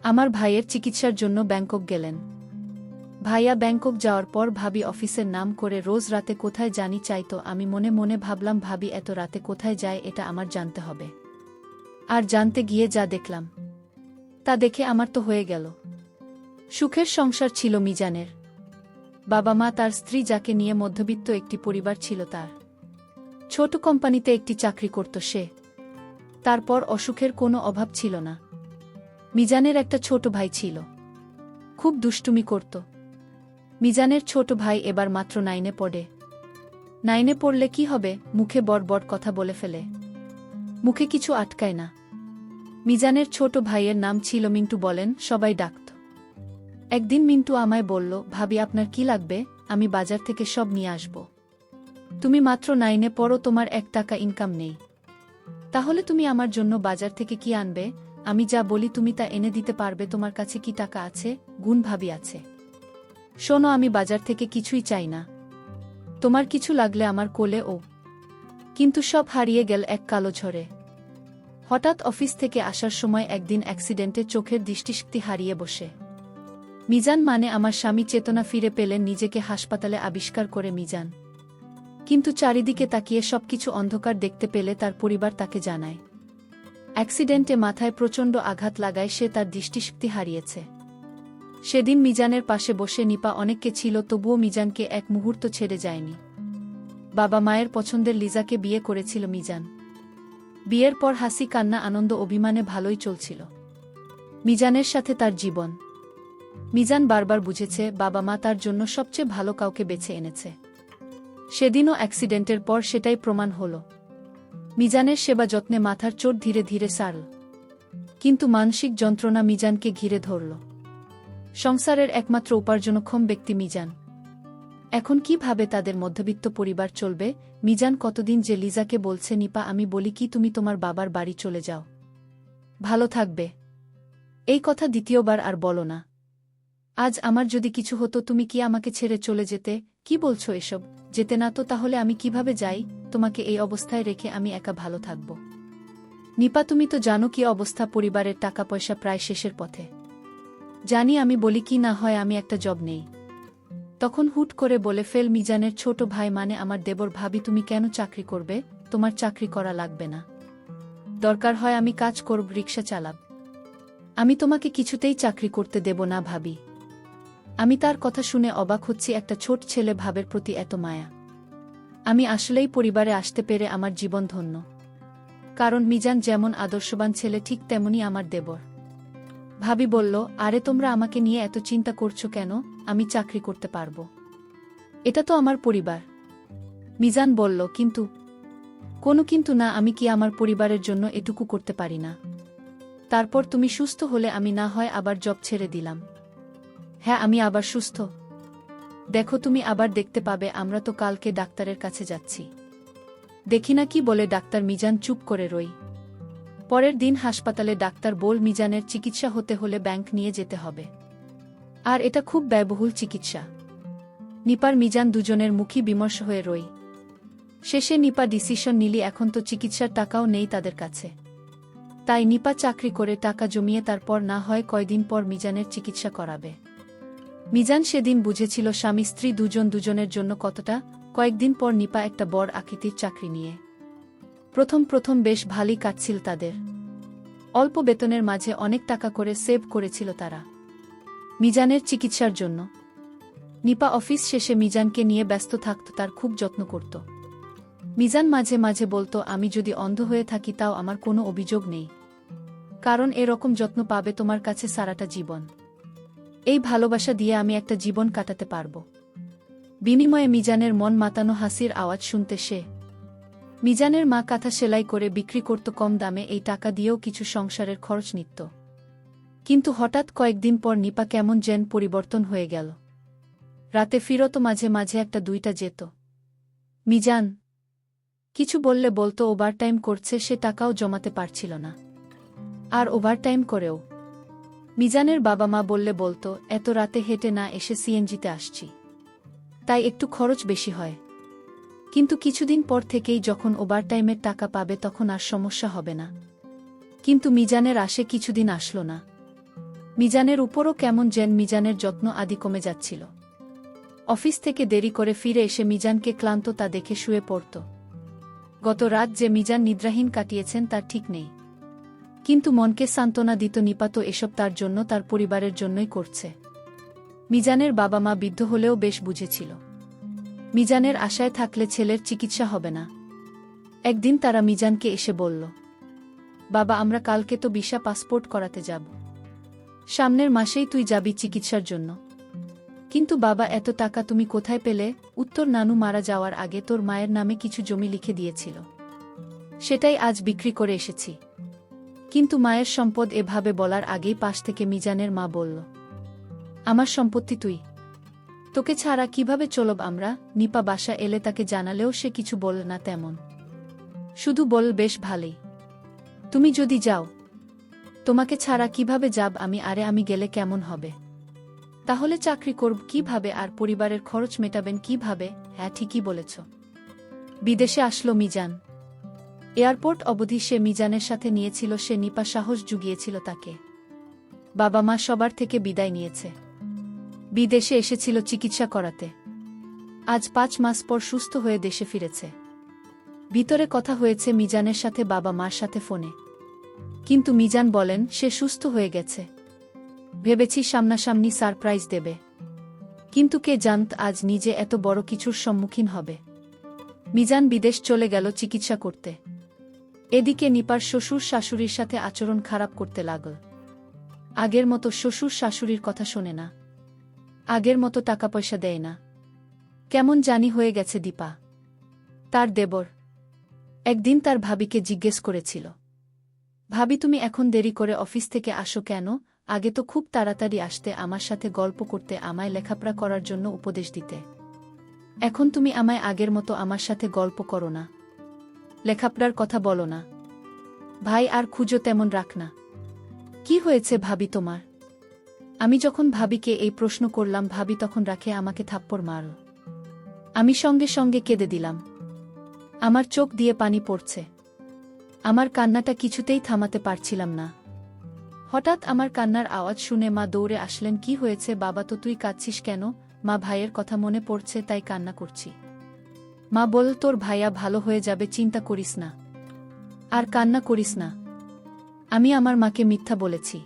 আমার ভাইয়ের চিকিৎসার জন্য ব্যাংকক গেলেন। ভাইয়া ব্যাংকক যাওয়ার পর ভাবি অফিসের নাম করে রোজ রাতে কোথায় জানি চাইতো। আমি মনে মনে ভাবলাম, ভাবি এত রাতে কোথায় যায় এটা আমার জানতে হবে। আর জানতে গিয়ে যা দেখলাম তা দেখে আমার তো হয়ে গেল। সুখের সংসার ছিল মিজানের। বাবা মা, তার স্ত্রী, যাকে নিয়ে মধ্যবিত্ত একটি পরিবার ছিল তার। ছোট কোম্পানিতে একটি চাকরি করত সে। তারপর অসুখের কোনো অভাব ছিল না। মিজানের একটা ছোট ভাই ছিল, খুব দুষ্টুমি করত। মিজানের ছোট ভাই এবার মাত্র 9-এ পড়ে। 9-এ পড়লে কি হবে, মুখে বড় কথা বলে ফেলে, মুখে কিছু আটকায় না। মিজানের ছোট ভাইয়ের নাম ছিল মিন্টু, বলেন সবাই ডাকত। একদিন মিন্টু আমায় বলল, ভাবি আপনার কি লাগবে, আমি বাজার থেকে সব নিয়ে আসব। তুমি মাত্র 9-এ পড়ো, তোমার 1 টাকা ইনকাম নেই, তাহলে তুমি আমার জন্য বাজার থেকে কি আনবে? আমি যা বলি তুমি তা এনে দিতে পারবে? তোমার কাছে কি টাকা আছে? গুণ ভাবি আছে। শোনো, আমি বাজার থেকে কিছুই চাই না, তোমার কিছু লাগলে আমার কোলে ও। কিন্তু সব হারিয়ে গেল এক কালো ঝড়ে। হঠাৎ অফিস থেকে আসার সময় একদিন অ্যাক্সিডেন্টে চোখের দৃষ্টিশক্তি হারিয়ে বসে মিজান, মানে আমার স্বামী, চেতনা ফিরে পেলেন। নিজেকে হাসপাতালে আবিষ্কার করে মিজান কিন্তু চারিদিকে তাকিয়ে সবকিছু অন্ধকার দেখতে পেলে তার পরিবার তাকে জানায় অ্যাক্সিডেন্টে মাথায় প্রচণ্ড আঘাত লাগায় সে তার দৃষ্টিশক্তি হারিয়েছে। সেদিন মিজানের পাশে বসে নিপা অনেককে ছিল, তবুও মিজানকে এক মুহূর্ত ছেড়ে যায়নি। বাবা মায়ের পছন্দের লিজাকে বিয়ে করেছিল মিজান। বিয়ের পর হাসি কান্না আনন্দ অভিমানে ভালোই চলছিল মিজানের সাথে তার জীবন। মিজান বারবার বুঝেছে বাবা মা তার জন্য সবচেয়ে ভালো কাউকে বেছে এনেছে। সেদিনও অ্যাক্সিডেন্টের পর সেটাই প্রমাণ হল। মিজানের সেবা যত্নে মাথার চোট ধীরে ধীরে সারল, কিন্তু মানসিক যন্ত্রণা মিজানকে ঘিরে ধরল। সংসারের একমাত্র উপার্জনক্ষম ব্যক্তি মিজান। এখন কিভাবে তাদের মধ্যবিত্ত পরিবার চলবে? মিজান কতদিন যে লিজাকে বলছে, নিপা আমি বলি কি, তুমি তোমার বাবার বাড়ি চলে যাও, ভালো থাকবে, এই কথা দ্বিতীয়বার আর বলো না। আজ আমার যদি কিছু হতো তুমি কি আমাকে ছেড়ে চলে যেতে? কি বলছো এসব? যেতে না তো তাহলে আমি কিভাবে যাই? তোমাকে এই অবস্থায় রেখে আমি একা ভালো থাকব? নিপা তুমি তো জানো কি অবস্থা, পরিবারের টাকা পয়সা প্রায় শেষের পথে। জানি, আমি বলি কি না হয় আমি একটা জব নেই। তখন হুট করে বলে ফেল মিজানের ছোট ভাই, মানে আমার দেবর, ভাবি তুমি কেন চাকরি করবে? তোমার চাকরি করা লাগবে না, দরকার হয় আমি কাজ করব, রিকশা চালাব, আমি তোমাকে কিছুতেই চাকরি করতে দেব না ভাবি। আমি তার কথা শুনে অবাক হচ্ছি, একটা ছোট ছেলে ভাবের প্রতি এত মায়া। আমি আসলেই পরিবারে আসতে পেরে আমার জীবন ধন্য। কারণ মিজান যেমন আদর্শবান ছেলে ঠিক তেমনি আমার দেবর। ভাবি বলল, আরে তোমরা আমাকে নিয়ে এত চিন্তা করছো কেন? আমি চাকরি করতে পারবো, এটা তো আমার পরিবার। মিজান বলল, কিন্তু? কোনো কিন্তু না, আমি কি আমার পরিবারের জন্য এটুকু করতে পারি না? তারপর তুমি সুস্থ হলে আমি না হয় আবার জব ছেড়ে দিলাম। হ্যাঁ, আমি আবার সুস্থ, দেখো তুমি আবার দেখতে পাবে। আমরা তো কালকে ডাক্তারের কাছে যাচ্ছি, দেখি না কি বলে ডাক্তার। মিজান চুপ করে রই। পরের দিন হাসপাতালে ডাক্তার বল, মিজানের চিকিৎসা হতে হলে ব্যাংক নিয়ে যেতে হবে, আর এটা খুব ব্যয়বহুল চিকিৎসা। নিপার মিজান দুজনের মুখী বিমর্ষ হয়ে রই। শেষে নিপা ডিসিশন নিলি, এখন তো চিকিৎসার টাকাও নেই তাদের কাছে। তাই নিপা চাকরি করে টাকা জমিয়ে তারপর না হয় কয়দিন পর মিজানের চিকিৎসা করাবে। মিজান সেদিন বুঝেছিল স্বামী স্ত্রী দুজন দুজনের জন্য কতটা। কয়েকদিন পর নিপা একটা বড় আকৃতির চাকরি নিয়ে। প্রথম বেশ ভালোই কাটছিল তাদের। অল্প বেতনের মাঝে অনেক টাকা করে সেভ করেছিল তারা মিজানের চিকিৎসার জন্য। নিপা অফিস শেষে মিজানকে নিয়ে ব্যস্ত থাকত, তার খুব যত্ন করত। মিজান মাঝে মাঝে বলতো, আমি যদি অন্ধ হয়ে থাকি তাও আমার কোনো অভিযোগ নেই, কারণ এরকম যত্ন পাবে তোমার কাছে সারাটা জীবন। এই ভালোবাসা দিয়ে আমি একটা জীবন কাটাতে পারব। বিনিময়ে মিজানের মন মাতানো হাসির আওয়াজ শুনতে সে। মিজানের মা কাঁথা সেলাই করে বিক্রি করত কম দামে, এই টাকা দিয়েও কিছু সংসারের খরচ নিত। কিন্তু হঠাৎ কয়েকদিন পর নিপা কেমন যেন পরিবর্তন হয়ে গেল। রাতে ফিরত, মাঝে মাঝে একটা দুইটা যেত। মিজান কিছু বললে বলতো ওভারটাইম করছে, সে টাকাও জমাতে পারছিল না। আর ওভারটাইম করেও মিজানের বাবা মা বললে বলতো, এত রাতে হেঁটে না এসে সিএনজিতে আসছি, তাই একটু খরচ বেশি হয়। কিন্তু কিছুদিন পর থেকেই যখন ওভারটাইমের টাকা পাবে তখন আর সমস্যা হবে না। কিন্তু মিজানের আসে কিছুদিন আসলো না। মিজানের উপরও কেমন যেন মিজানের যত্ন আদি কমে যাচ্ছিল। অফিস থেকে দেরি করে ফিরে এসে মিজানকে ক্লান্ত তা দেখে শুয়ে পড়ত। গত রাত যে মিজান নিদ্রাহীন কাটিয়েছেন তার ঠিক নেই, কিন্তু মনকে সান্ত্বনা দিত নিপাত এসব তার জন্য, তার পরিবারের জন্যই করছে। মিজানের বাবা মা বৃদ্ধ হলেও বেশ বুঝেছিল মিজানের আশায় থাকলে ছেলের চিকিৎসা হবে না। একদিন তারা মিজানকে এসে বলল, বাবা আমরা কালকে তো ভিসা পাসপোর্ট করাতে যাব, সামনের মাসেই তুই যাবি চিকিৎসার জন্য। কিন্তু বাবা এত টাকা তুমি কোথায় পেলে? উত্তর, নানু মারা যাওয়ার আগে তোর মায়ের নামে কিছু জমি লিখে দিয়েছিল, সেটাই আজ বিক্রি করে এসেছি। কিন্তু মায়ের সম্পদ এভাবে বলার আগেই পাশ থেকে মিজানের মা বলল, আমার সম্পত্তি তুই, তোকে ছাড়া কিভাবে চলব আমরা? নিপা বাসা এলে তাকে জানালেও সে কিছু বল না তেমন, শুধু বল বেশ ভালোই, তুমি যদি যাও তোমাকে ছাড়া কিভাবে যাব আমি? আরে আমি গেলে কেমন হবে? তাহলে চাকরি করব কিভাবে আর পরিবারের খরচ মেটাবেন কিভাবে? হ্যাঁ ঠিকই বলেছ। বিদেশে আসলো মিজান। এয়ারপোর্ট অবধি সে মিজানের সাথে নিয়েছিল, সে নিপা সাহস জুগিয়েছিল তাকে। বাবা মা সবার থেকে বিদায় নিয়েছে, বিদেশে এসেছিল চিকিৎসা করাতে। আজ 5 মাস পর সুস্থ হয়ে দেশে ফিরেছে। ভিতরে কথা হয়েছে মিজানের সাথে বাবা মার সাথে ফোনে, কিন্তু মিজান বলেন সে সুস্থ হয়ে গেছে। ভেবেছি সামনাসামনি সারপ্রাইজ দেবে, কিন্তু কে জানত আজ নিজে এত বড় কিছুর সম্মুখীন হবে। মিজান বিদেশ চলে গেল চিকিৎসা করতে। এদিকে নিপার শ্বশুর শাশুড়ির সাথে আচরণ খারাপ করতে লাগল। আগের মতো শ্বশুর শাশুড়ির কথা শোনে না, আগের মতো টাকা পয়সা দেয় না, কেমন জানি হয়ে গেছে দীপা। তার দেবর একদিন তার ভাবিকে জিজ্ঞেস করেছিল, ভাবি তুমি এখন দেরি করে অফিস থেকে আসো কেন? আগে তো খুব তাড়াতাড়ি আসতে, আমার সাথে গল্প করতে, আমায় লেখাপড়া করার জন্য উপদেশ দিতে। এখন তুমি আমায় আগের মতো আমার সাথে গল্প করো না, লেখাপড়ার কথা বলো না, ভাই আর খুঁজো তেমন রাখ না। কি হয়েছে ভাবি তোমার? আমি যখন ভাবিকে এই প্রশ্ন করলাম, ভাবি তখন রাখে আমাকে থাপ্পড় মারল। আমি সঙ্গে সঙ্গে কেঁদে দিলাম, আমার চোখ দিয়ে পানি পড়ছে। আমার কান্নাটা কিছুতেই থামাতে পারছিলাম না। হঠাৎ আমার কান্নার আওয়াজ শুনে মা দৌড়ে আসলেন। কি হয়েছে বাবা? তো তুই কাঁদছিস কেন? মা, ভাইয়ের কথা মনে পড়ছে তাই কান্না করছি। মা বলল, তোর ভাইয়া ভালো হয়ে যাবে, চিন্তা করিস না, আর কান্না করিস না। আমি আমার মাকে মিথ্যা বলেছি।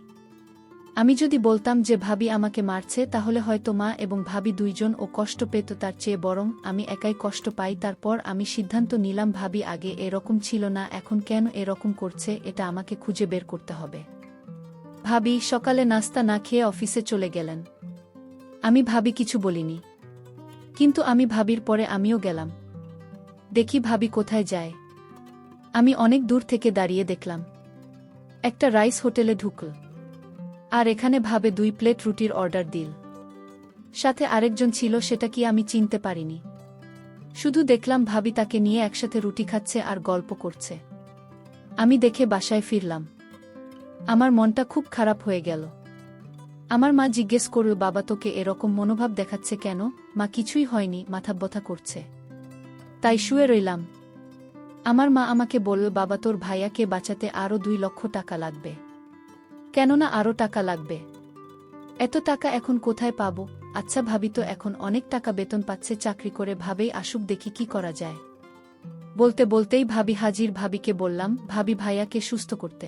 আমি যদি বলতাম যে ভাবি আমাকে মারছে, তাহলে হয়তো মা এবং ভাবি দুইজন ও কষ্ট পেত, তার চেয়ে বরং আমি একাই কষ্ট পাই। তারপর আমি সিদ্ধান্ত নিলাম ভাবি আগে এরকম ছিল না, এখন কেন এরকম করছে এটা আমাকে খুঁজে বের করতে হবে। ভাবি সকালে নাস্তা না খেয়ে অফিসে চলে গেলেন। আমি ভাবি কিছু বলিনি, কিন্তু আমি ভাবির পরে আমিও গেলাম। দেখি ভাবি কোথায় যায়। আমি অনেক দূর থেকে দাঁড়িয়ে দেখলাম একটা রাইস হোটেলে ঢুকল, আর এখানে ভাবে 2 প্লেট রুটির অর্ডার দিল। সাথে আরেকজন ছিল, সেটা কি আমি চিনতে পারিনি। শুধু দেখলাম ভাবি তাকে নিয়ে একসাথে রুটি খাচ্ছে আর গল্প করছে। আমি দেখে বাসায় ফিরলাম, আমার মনটা খুব খারাপ হয়ে গেল। আমার মা জিজ্ঞেস করল, বাবা তোকে এরকম মনোভাব দেখাচ্ছে কেন? মা, কিছুই হয়নি, মাথা ব্যথা করছে, তাই শুয়ে রইলাম। আমার মা আমাকে বলল, বাবা তোর ভাইয়াকে বাঁচাতে আরও 2 লক্ষ টাকা লাগবে। কেননা আরও টাকা লাগবে? এত টাকা এখন কোথায় পাবো? আচ্ছা ভাবি তো এখন অনেক টাকা বেতন পাচ্ছে চাকরি করে, ভাবেই আসুক, দেখি কি করা যায়। বলতে বলতেই ভাবি হাজির। ভাবিকে বললাম, ভাবি ভাইয়াকে সুস্থ করতে